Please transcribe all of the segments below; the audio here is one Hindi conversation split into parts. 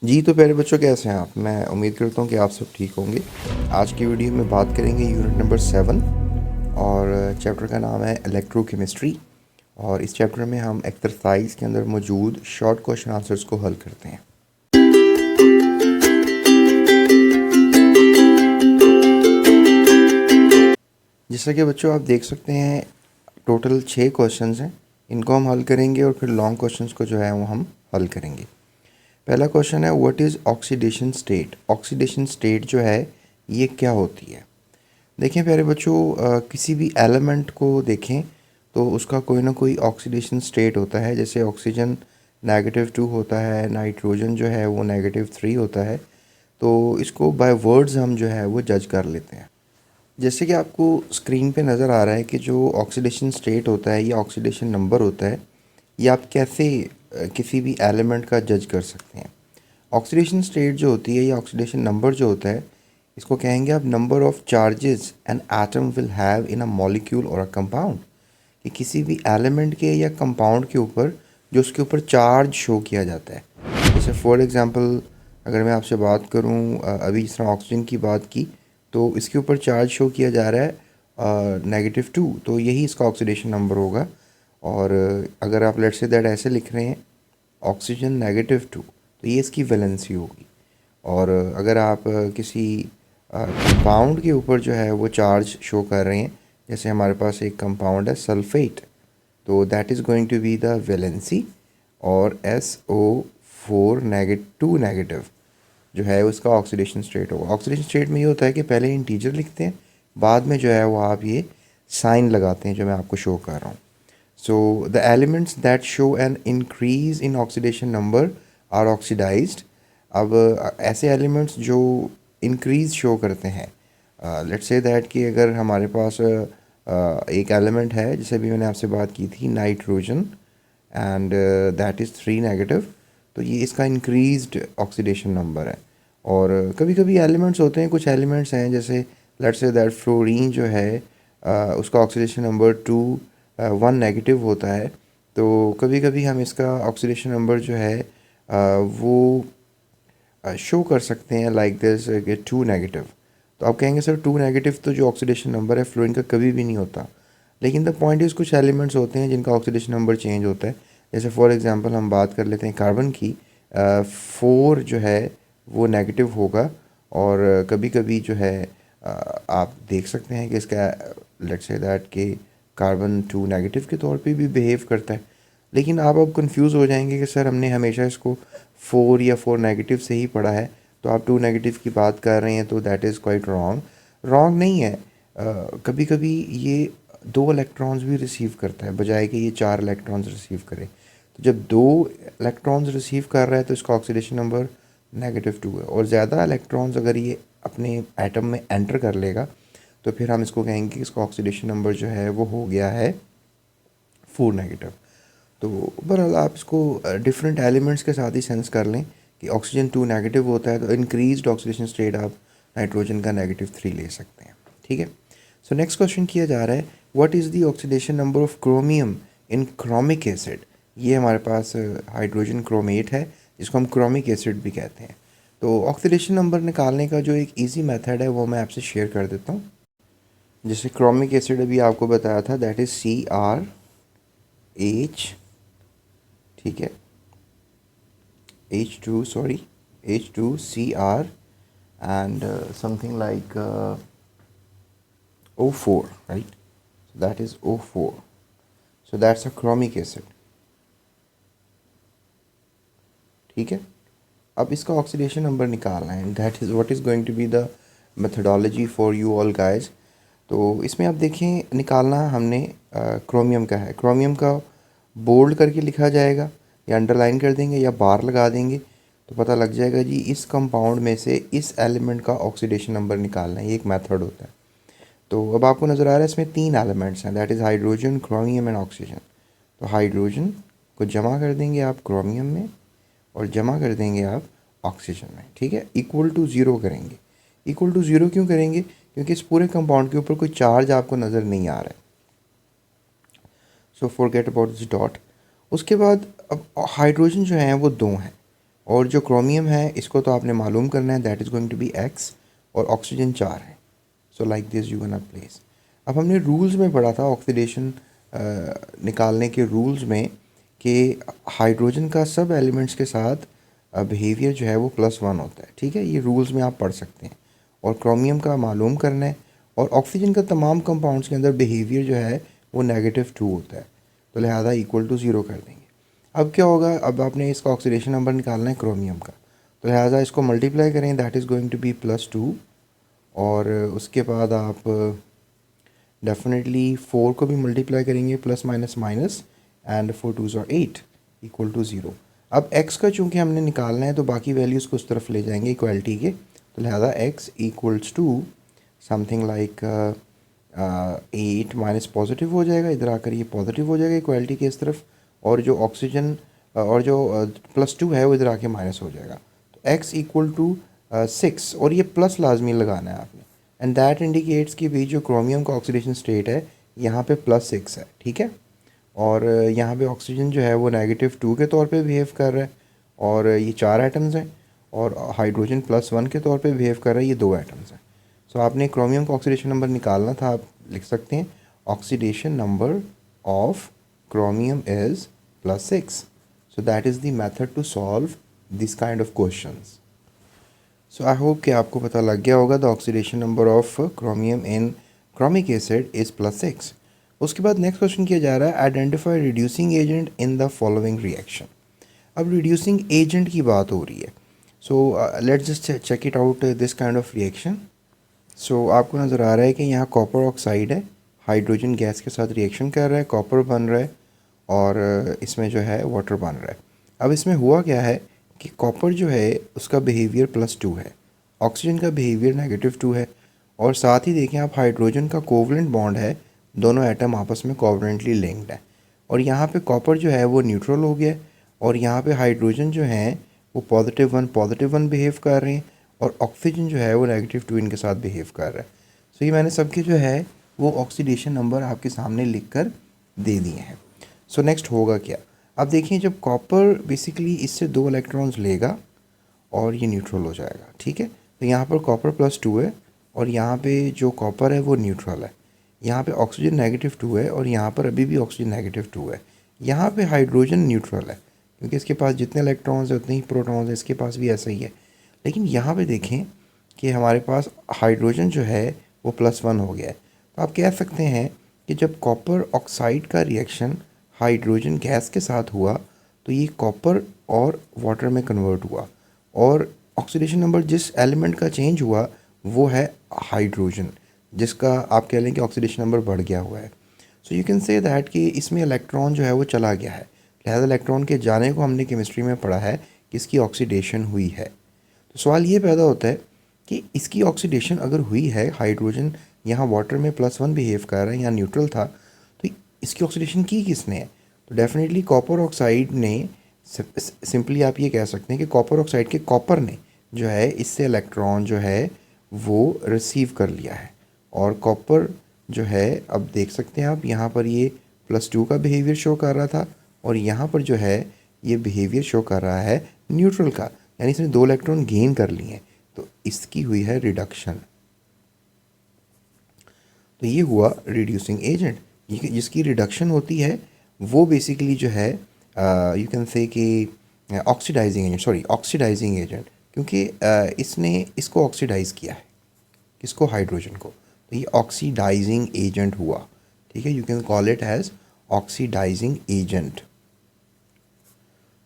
जी तो प्यारे बच्चों, कैसे हैं आप? मैं उम्मीद करता हूँ कि आप सब ठीक होंगे। आज की वीडियो में बात करेंगे यूनिट नंबर 7 और चैप्टर का नाम है इलेक्ट्रोकेमिस्ट्री। और इस चैप्टर में हम एक्सरसाइज के अंदर मौजूद शॉर्ट क्वेश्चन आंसर्स को हल करते हैं। जैसा कि बच्चों आप देख सकते हैं, टोटल 6 क्वेश्चंस हैं। इनको हम हल करेंगे और फिर लॉन्ग क्वेश्चंस को जो है वो हम हल करेंगे। पहला क्वेश्चन है, what is oxidation state? Oxidation state जो है ये क्या होती है? देखें प्यारे बच्चों, किसी भी एलिमेंट को देखें तो उसका कोई ना कोई ऑक्सीडेशन स्टेट होता है। जैसे ऑक्सीजन -2 होता है, नाइट्रोजन जो है वो -3 होता है। तो इसको बाय वर्ड्स हम जो है वो जज कर लेते हैं। जैसे कि आपको स्क्रीन पे नज़र आ रहा है कि जो ऑक्सीडेशन स्टेट होता है या ऑक्सीडेशन नंबर होता है, ये आप कैसे किसी भी एलिमेंट का जज कर सकते हैं। ऑक्सीडेशन स्टेट जो होती है या ऑक्सीडेशन नंबर जो होता है, इसको कहेंगे आप number of charges an atom will have in a molecule और अ कंपाउंड। कि किसी भी एलिमेंट के या कंपाउंड के ऊपर जो उसके ऊपर चार्ज शो किया जाता है। जैसे फॉर एग्जांपल अगर मैं आपसे बात करूं, अभी जिस तरह ऑक्सीजन की बात की, तो इसके ऊपर चार्ज शो किया जा रहा है -2, तो यही इसका ऑक्सीडेशन नंबर होगा। और अगर आप लेट्स से दैट ऐसे लिख रहे हैं ऑक्सीजन -2, तो ये इसकी वैलेंसी होगी। और अगर आप किसी कंपाउंड के ऊपर जो है वो चार्ज शो कर रहे हैं, जैसे हमारे पास एक कंपाउंड है सल्फेट, तो that is going to be the valency. और SO4 नेगेटिव जो है उसका ऑक्सीडेशन स्टेट होगा। ऑक्सीडेशन स्टेट में ये होता है कि पहले इंटीजर लिखते हैं, बाद में जो है वो आप ये साइन लगाते हैं जो मैं आपको शो कर रहा हूँ। So the elements that show an increase in oxidation number are oxidised. अब ऐसे एलिमेंट्स जो इंक्रीज शो करते हैं, लेट्स से दैट कि अगर हमारे पास एक एलिमेंट है, जैसे भी मैंने आपसे बात की थी nitrogen, and that is 3 negative, तो ये इसका इंक्रीज्ड ऑक्सीडेशन नंबर है। और कभी कभी एलिमेंट्स होते हैं, कुछ एलिमेंट्स हैं जैसे लेट्स से दैट फ्लोरीन जो है, उसका ऑक्सीडेशन नंबर 1 नेगेटिव होता है। तो कभी कभी हम इसका ऑक्सीडेशन नंबर जो है वो शो कर सकते हैं लाइक दिस कि 2 नेगेटिव। तो आप कहेंगे सर 2 नेगेटिव तो जो ऑक्सीडेशन नंबर है फ्लोरीन का कभी भी नहीं होता। लेकिन द पॉइंट इज़ कुछ एलिमेंट्स होते हैं जिनका ऑक्सीडेशन नंबर चेंज होता है। जैसे फॉर एग्जांपल हम बात कर लेते हैं कार्बन की, 4 जो है वो नेगेटिव होगा। और कभी कभी जो है आप देख सकते हैं कि इसका लेट्स से दैट कि कार्बन 2 नेगेटिव के तौर पे भी बिहेव करता है। लेकिन आप अब कंफ्यूज हो जाएंगे कि सर हमने हमेशा इसको 4 या 4 नेगेटिव से ही पढ़ा है, तो आप 2 नेगेटिव की बात कर रहे हैं, तो that is quite wrong. Wrong नहीं है। कभी कभी ये 2 इलेक्ट्रॉन्स भी रिसीव करता है, बजाय कि ये 4 इलेक्ट्रॉन्स रिसीव करे। तो जब 2 इलेक्ट्रॉन्स रिसीव कर रहा है तो इसका ऑक्सीडेशन नंबर -2 है। और ज़्यादा इलेक्ट्रॉन्स अगर ये अपने एटम में एंटर कर लेगा तो फिर हम इसको कहेंगे कि इसका ऑक्सीडेशन नंबर जो है वो हो गया है 4 नेगेटिव। तो बहरहाल आप इसको डिफरेंट एलिमेंट्स के साथ ही सेंस कर लें कि ऑक्सीजन 2 नेगेटिव होता है, तो इंक्रीज्ड ऑक्सीडेशन स्टेट आप नाइट्रोजन का -3 ले सकते हैं। ठीक है। सो नेक्स्ट क्वेश्चन किया जा रहा है, what is the oxidation number of chromium in chromic acid? ये हमारे पास हाइड्रोजन क्रोमेट है, जिसको हम क्रोमिक एसिड भी कहते हैं। तो ऑक्सीडेशन नंबर निकालने का जो एक ईजी मेथड है वो मैं आपसे शेयर कर देता हूँ। जैसे क्रोमिक एसिड अभी आपको बताया था, दैट इज़ CrH, ठीक है, H2Cr and something like O4, right? So that is O4. So that's a chromic acid. ठीक है। अब इसका ऑक्सीडेशन नंबर निकालना है, that is what is going to be the methodology for you all guys. तो इसमें आप देखें, निकालना हमने क्रोमियम का है। क्रोमियम का बोल्ड करके लिखा जाएगा या अंडरलाइन कर देंगे या बार लगा देंगे तो पता लग जाएगा जी इस कंपाउंड में से इस एलिमेंट का ऑक्सीडेशन नंबर निकालना है। ये एक मेथड होता है। तो अब आपको नज़र आ रहा है इसमें 3 एलिमेंट्स हैं, that is hydrogen, chromium and oxygen. तो हाइड्रोजन को जमा कर देंगे आप क्रोमियम में और जमा कर देंगे आप ऑक्सीजन में। ठीक है, इक्वल टू ज़ीरो करेंगे। इक्वल टू ज़ीरो क्यों करेंगे? क्योंकि इस पूरे कंपाउंड के ऊपर कोई चार्ज आपको नज़र नहीं आ रहा है। So forget about this dot. उसके बाद अब हाइड्रोजन जो है वो 2 हैं, और जो क्रोमियम है इसको तो आपने मालूम करना है, that is going to be x, और ऑक्सीजन 4 है। So like this you gonna place. अब हमने रूल्स में पढ़ा था ऑक्सीडेशन निकालने के रूल्स में कि हाइड्रोजन का सब एलिमेंट्स के साथ बिहेवियर जो है वो +1 होता है, ठीक है, ये रूल्स में आप पढ़ सकते हैं। और क्रोमियम का मालूम करना है, और ऑक्सीजन का तमाम कंपाउंड्स के अंदर बिहेवियर जो है वो -2 होता है, तो लिहाजा =0 कर देंगे। अब क्या होगा, अब आपने इसका ऑक्सीडेशन नंबर निकालना है क्रोमियम का, तो लिहाजा इसको मल्टीप्लाई करें, that is going to be +2, और उसके बाद आप डेफिनेटली 4 को भी मल्टीप्लाई करेंगे, plus minus minus, and 4 2 are 8 =0। अब x का चूँकि हमने निकालना है तो बाकी वैल्यूज़ को उस तरफ ले जाएंगे इक्वलिटी के, तो लिहाजा x equals to something like 8 minus positive हो जाएगा, इधर आकर ये पॉजिटिव हो जाएगा इक्वलिटी के इस तरफ, और जो ऑक्सीजन और जो +2 है वो इधर आके माइनस हो जाएगा, तो x इक्वल टू 6, और ये प्लस लाजमी लगाना है आपने, एंड दैट इंडिकेट्स कि भाई जो क्रोमियम का ऑक्सीडेशन स्टेट है यहाँ पे +6 है, ठीक है। और यहाँ पे ऑक्सीजन जो है वो -2 के तौर पे बिहेव कर रहा है, और ये 4 एटम्स हैं, और हाइड्रोजन +1 के तौर पे बिहेव कर रहा है, ये 2 एटम्स हैं। सो आपने क्रोमियम का ऑक्सीडेशन नंबर निकालना था, आप लिख सकते हैं oxidation number of chromium is +6। So that is the method to solve this kind of questions. So I hope कि आपको पता लग गया होगा the oxidation number of chromium in chromic acid is +6। उसके बाद नेक्स्ट क्वेश्चन किया जा रहा है, identify reducing agent in the following reaction. अब रिड्यूसिंग एजेंट की बात हो रही है, so let's just check it out this kind of reaction. So आपको नज़र आ रहा है कि यहाँ कॉपर ऑक्साइड है, हाइड्रोजन गैस के साथ रिएक्शन कर रहा है, कॉपर बन रहा है, और इसमें जो है वाटर बन रहा है। अब इसमें हुआ क्या है कि कॉपर जो है उसका बिहेवियर +2 है, ऑक्सीजन का बिहेवियर -2 है, और साथ ही देखें आप हाइड्रोजन का कोवलेंट बॉन्ड है, दोनों एटम आपस में कोवलेंटली लिंक्ड है, और यहाँ पे कॉपर जो है वो न्यूट्रल हो गया, और यहाँ पे हाइड्रोजन जो है वो +1 बिहेव कर रहे हैं, और ऑक्सीजन जो है वो -2 इनके साथ बिहेव कर रहा है। सो ये मैंने सबके जो है वो ऑक्सीडेशन नंबर आपके सामने लिख कर दे दिए हैं। सो नेक्स्ट होगा क्या, अब देखिए जब कॉपर बेसिकली इससे 2 इलेक्ट्रॉन्स लेगा और ये न्यूट्रल हो जाएगा, ठीक है, तो यहाँ पर कॉपर +2 है, और यहाँ पे जो कॉपर है वो न्यूट्रल है, यहाँ पे ऑक्सीजन -2 है, और यहाँ पर अभी भी ऑक्सीजन -2 है, यहाँ पे हाइड्रोजन न्यूट्रल है क्योंकि इसके पास जितने इलेक्ट्रॉन्स हैं उतने ही प्रोटॉन्स हैं, इसके पास भी ऐसा ही है। लेकिन यहाँ पे देखें कि हमारे पास हाइड्रोजन जो है वो +1 हो गया है, तो आप कह सकते हैं कि जब कॉपर ऑक्साइड का रिएक्शन हाइड्रोजन गैस के साथ हुआ तो ये कॉपर और वाटर में कन्वर्ट हुआ, और ऑक्सीडेशन नंबर जिस एलिमेंट का चेंज हुआ वो है हाइड्रोजन, जिसका आप कह लें कि ऑक्सीडेशन नंबर बढ़ गया हुआ है। So you can say that कि इसमें इलेक्ट्रॉन जो है वो चला गया है, लिहाजा इलेक्ट्रॉन के जाने को हमने केमिस्ट्री में पढ़ा है कि इसकी ऑक्सीडेशन हुई है। तो सवाल ये पैदा होता है कि इसकी ऑक्सीडेशन अगर हुई है, हाइड्रोजन यहाँ वाटर में +1 बिहेव कर रहा है, यहाँ न्यूट्रल था, तो इसकी ऑक्सीडेशन की किसने है, तो डेफिनेटली कॉपर ऑक्साइड ने, सिंपली आप ये कह सकते हैं कि कॉपर ऑक्साइड के कॉपर ने जो है इससे इलेक्ट्रॉन जो है वो रिसीव कर लिया है, और कॉपर जो है अब देख सकते हैं आप यहाँ पर ये +2 का बिहेवियर शो कर रहा था, और यहाँ पर जो है ये बिहेवियर शो कर रहा है न्यूट्रल का, यानी इसने 2 इलेक्ट्रॉन गेन कर लिए हैं, तो इसकी हुई है रिडक्शन। तो ये हुआ रिड्यूसिंग एजेंट, जिसकी रिडक्शन होती है वो बेसिकली जो है यू कैन से कि ऑक्सीडाइजिंग एजेंट, क्योंकि इसने इसको ऑक्सीडाइज़ किया है, किसको, हाइड्रोजन को, तो ये ऑक्सीडाइजिंग एजेंट हुआ, ठीक है, you can call it as oxidizing agent.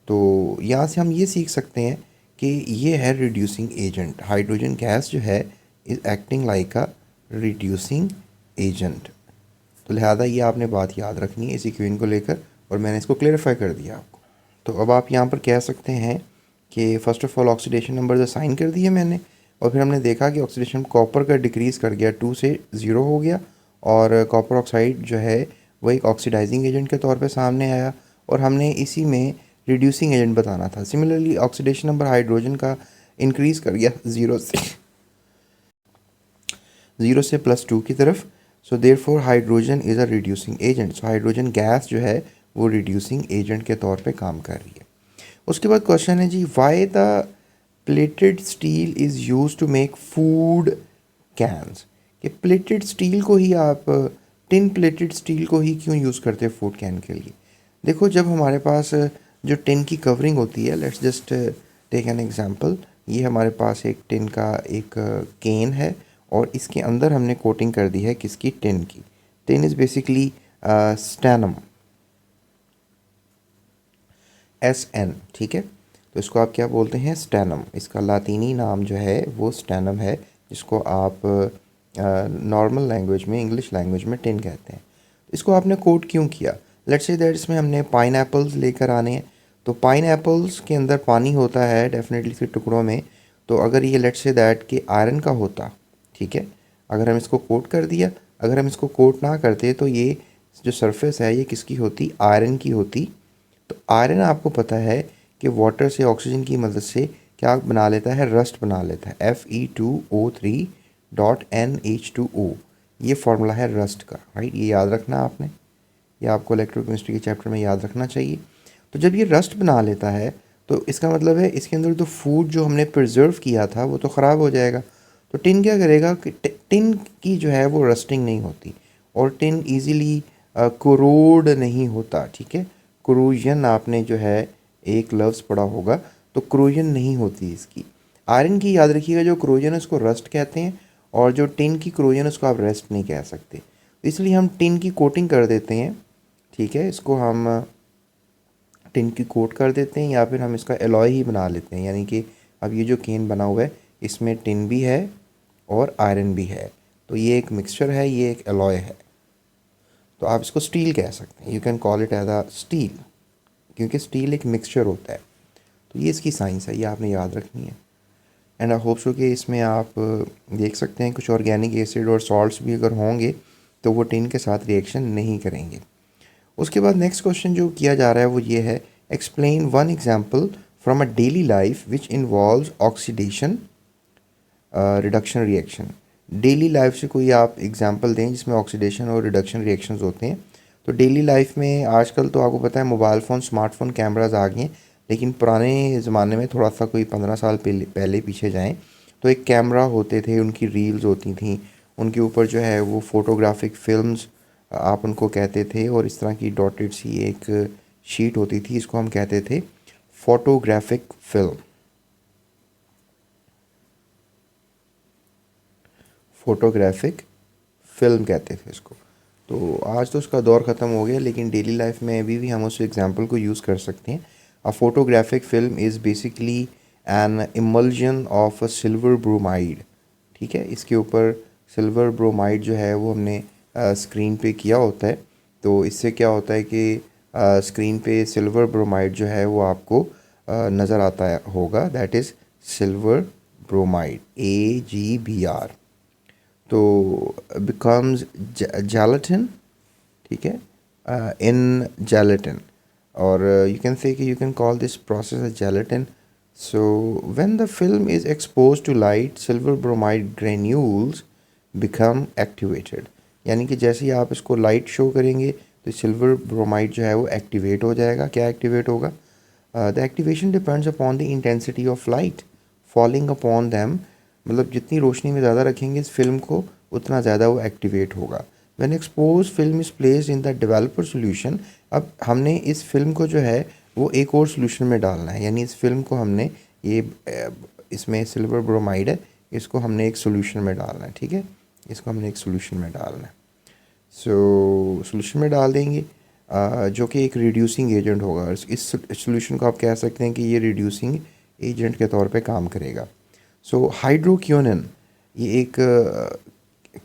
तो यहाँ से हम ये सीख सकते हैं कि ये है रिड्यूसिंग एजेंट, हाइड्रोजन गैस जो है is acting like a reducing agent. तो लिहाजा ये आपने बात याद रखनी है इसी क्वेश्चन को लेकर, और मैंने इसको क्लेरिफाई कर दिया आपको। तो अब आप यहाँ पर कह सकते हैं कि first of all oxidation number assign कर दिए मैंने, और फिर हमने देखा कि ऑक्सीडेशन कॉपर का डिक्रीज़ कर गया, 2 से 0 हो गया, और कॉपर ऑक्साइड जो है वो एक ऑक्सीडाइजिंग एजेंट के तौर पे सामने आया, और हमने इसी में रिड्यूसिंग एजेंट बताना था। सिमिलरली ऑक्सीडेशन नंबर हाइड्रोजन का इंक्रीज़ कर गया 0 से +2 की तरफ, so therefore hydrogen is a reducing agent. So hydrogen gas जो है वो रिड्यूसिंग एजेंट के तौर पे काम कर रही है। उसके बाद क्वेश्चन है जी, why the plated steel is used to make food cans, कि प्लेटेड स्टील को ही आप, टिन प्लेटेड स्टील को ही क्यों यूज़ करते हैं फूड कैन के लिए? देखो, जब हमारे पास जो टिन की कवरिंग होती है, let's just take an example, ये हमारे पास एक टिन का एक केन है और इसके अंदर हमने कोटिंग कर दी है किसकी? टिन की। टिन इज़ बेसिकली स्टैनम, SN, ठीक है। तो इसको आप क्या बोलते हैं? स्टैनम। इसका लातीनी नाम जो है वो स्टैनम है, जिसको आप नॉर्मल लैंग्वेज में, इंग्लिश लैंग्वेज में टिन कहते हैं। इसको आपने कोट क्यों किया? लेट्स से दैट इसमें हमने पाइन एप्पल्स लेकर आने हैं, तो पाइन एप्पल्स के अंदर पानी होता है डेफिनेटली से टुकड़ों में। तो अगर ये लेट्स से दैट कि आयरन का होता, ठीक है, अगर हम इसको कोट कर दिया, अगर हम इसको कोट ना करते तो ये जो सरफेस है ये किसकी होती? आयरन की होती। तो आयरन आपको पता है कि वाटर से, ऑक्सीजन की मदद से क्या बना लेता है? रस्ट बना लेता है, Fe2O3.NH2O। ये फार्मूला है रस्ट का, राइट? ये याद रखना आपने, ये आपको इलेक्ट्रोकेमिस्ट्री के चैप्टर में याद रखना चाहिए। तो जब ये रस्ट बना लेता है तो इसका मतलब है इसके अंदर तो फूड जो हमने प्रिजर्व किया था वो तो ख़राब हो जाएगा। तो टिन क्या करेगा कि टिन की जो है वो रस्टिंग नहीं होती और टिन ईज़िली कोरोड नहीं होता, ठीक है। क्रोजन आपने जो है एक लफ्ज़ पढ़ा होगा, तो क्रोजन नहीं होती इसकी। आयरन की याद रखिएगा, जो क्रोजन है उसको रस्ट कहते हैं और जो टिन की क्रोजन है उसको आप रेस्ट नहीं कह सकते। इसलिए हम टिन की कोटिंग कर देते हैं, ठीक है, इसको हम टिन की कोट कर देते हैं या फिर हम इसका एलॉय ही बना लेते हैं। यानी कि अब ये जो केन बना हुआ है इसमें टिन भी है और आयरन भी है, तो ये एक मिक्सचर है, ये एक एलॉय है। तो आप इसको स्टील कह सकते हैं, you can call it as a steel, क्योंकि स्टील एक मिक्सचर होता है। तो ये इसकी साइंस है, ये आपने याद रखनी है। एंड आई होप सो कि इसमें आप देख सकते हैं कुछ ऑर्गेनिक एसिड और सॉल्ट्स भी अगर होंगे तो वो टिन के साथ रिएक्शन नहीं करेंगे। उसके बाद नेक्स्ट क्वेश्चन जो किया जा रहा है वो ये है, explain one example from a daily life which involves oxidation reduction reaction. Daily life से कोई आप एग्जांपल दें जिसमें ऑक्सीडेशन और रिडक्शन रिएक्शंस होते हैं। तो डेली लाइफ में आजकल तो आपको पता है मोबाइल फ़ोन, स्मार्टफोन, कैमराज आ गए हैं, लेकिन पुराने ज़माने में थोड़ा सा कोई 15 साल पहले पीछे जाएं तो एक कैमरा होते थे, उनकी रील्स होती थी, उनके ऊपर जो है वो फ़ोटोग्राफिक फ़िल्म्स आप उनको कहते थे, और इस तरह की डॉटेड सी एक शीट होती थी, इसको हम कहते थे फ़ोटोग्राफिक फ़िल्म। फ़ोटोग्राफिक फ़िल्म कहते थे इसको। तो आज तो उसका दौर ख़त्म हो गया, लेकिन डेली लाइफ में अभी भी हम उस एग्जांपल को यूज़ कर सकते हैं। A photographic film is basically an emulsion of a silver bromide, ठीक है। इसके ऊपर सिल्वर ब्रोमाइड जो है वो हमने स्क्रीन पे किया होता है। तो इससे क्या होता है कि स्क्रीन पे सिल्वर ब्रोमाइड जो है वो आपको नज़र आता है होगा, that is silver bromide, AgBr। तो बिकम्स जेलेटिन, ठीक है, इन जेलेटिन, और यू कैन से कि you can call this process as gelatin. So when the film is expose to light, silver bromide granules become activated. यानी कि जैसे ही आप इसको लाइट शो करेंगे तो सिल्वर ब्रोमाइड जो है वो एक्टिवेट हो जाएगा। क्या एक्टिवेट होगा? The activation depends upon the intensity of light falling upon them, मतलब जितनी रोशनी में ज़्यादा रखेंगे इस फिल्म को उतना ज़्यादा वो एक्टिवेट होगा। When expose film is placed in the developer solution, अब हमने इस फिल्म को जो है वो एक और सोल्यूशन में डालना है, यानी इस फिल्म को हमने ये इसमें सिल्वर ब्रोमाइड है, इसको हमने एक सोल्यूशन में डालना है, ठीक है, इसको हमने एक सोल्यूशन में डालना है। सो सोल्यूशन में डाल देंगे जो कि एक रिड्यूसिंग एजेंट होगा। इस सोल्यूशन को आप कह सकते हैं कि ये रिड्यूसिंग एजेंट के तौर पे काम करेगा। सो हाइड्रोक्योनिन ये एक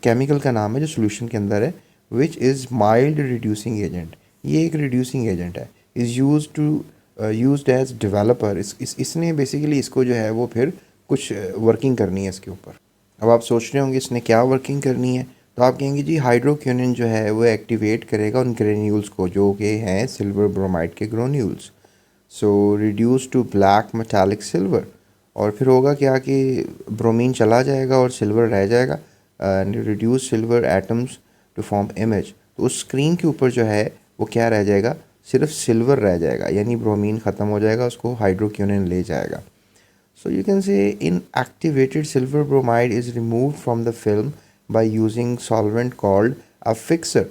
केमिकल का नाम है जो सोल्यूशन के अंदर है, which is mild reducing agent. ये एक रिड्यूसिंग एजेंट है, इज़ यूज्ड एज डेवलपर। इसने बेसिकली इसको जो है वो फिर कुछ वर्किंग करनी है इसके ऊपर। अब आप सोच रहे होंगे इसने क्या वर्किंग करनी है, तो आप कहेंगे जी हाइड्रोक्योनिन जो है वो एक्टिवेट करेगा उन ग्रेन्यूल्स को जो कि हैं सिल्वर ब्रोमाइड के granules. So reduce to black metallic silver, और फिर होगा क्या कि ब्रोमीन चला जाएगा और सिल्वर रह जाएगा, reduce silver atoms to form image. तो उस स्क्रीन के ऊपर जो है वो क्या रह जाएगा? सिर्फ सिल्वर रह जाएगा, यानी ब्रोमीन ख़त्म हो जाएगा, उसको हाइड्रोक्विनोन ले जाएगा. So you can say inactivated silver bromide is removed from the film by using solvent called a fixer.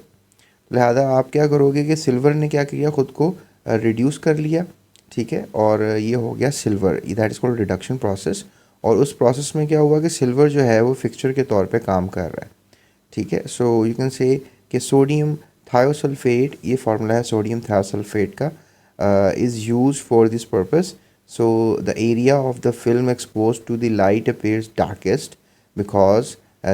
लिहाजा आप क्या करोगे कि सिल्वर ने क्या किया, ख़ुद को रिड्यूस कर लिया, ठीक है, और ये हो गया silver, that is called reduction process. और उस प्रोसेस में क्या हुआ कि सिल्वर जो है वो फिक्सचर के तौर पे काम कर रहा है, ठीक है. सो यू कैन से कि सोडियम थायोसल्फेट, ये फार्मूला है सोडियम थायोसल्फेट का, is use for this purpose. So the area of the film exposed to the light appears darkest because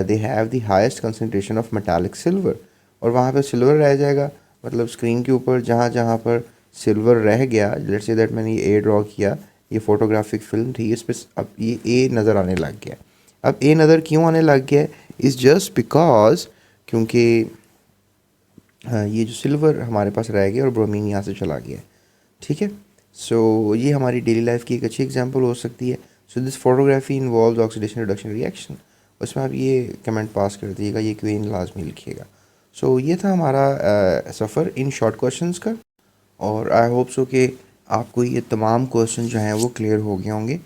they have the highest concentration of metallic silver. और वहाँ पे सिल्वर रह जाएगा, मतलब स्क्रीन के ऊपर जहाँ जहाँ पर सिल्वर रह गया, लेट्स से दैट मैंने ये ए ड्रॉ किया, ये फोटोग्राफिक फिल्म थी, इस पर अब ये ए नज़र आने लग गया. अब ए नज़र क्यों आने लग गया है, इज़ जस्ट बिकॉज क्योंकि ये जो सिल्वर हमारे पास रह गया और ब्रोमीन यहाँ से चला गया, ठीक है. सो ये हमारी डेली लाइफ की एक अच्छी एग्जांपल हो सकती है. So this photography involve oxidation reduction reaction. उसमें आप ये कमेंट पास कर दीजिएगा, ये क्वेश्चन लाजमी लिखिएगा. सो ये था हमारा सफ़र इन शॉर्ट क्वेश्चंस का, और आई होप सो कि आपको ये तमाम क्वेश्चन जो हैं वो क्लियर हो गए होंगे.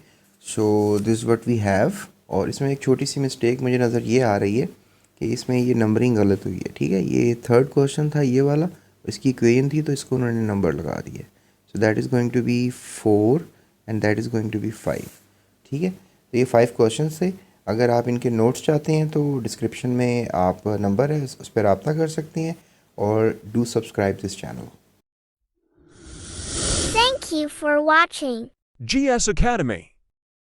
So this what we have. और इसमें एक छोटी सी मिस्टेक मुझे नज़र ये आ रही है कि इसमें ये नंबरिंग गलत हुई है, ठीक है. ये थर्ड क्वेश्चन था ये वाला, इसकी इक्वेशन थी तो इसको उन्होंने नंबर लगा दिया. So that is going to be 4 and that is going to be 5, ठीक है. तो ये 5 क्वेश्चंस थे. अगर आप इनके नोट्स चाहते हैं तो डिस्क्रिप्शन में आप नंबर है उस पर रब्ता कर सकते हैं, और do subscribe this channel. Thank you for watching GS Academy.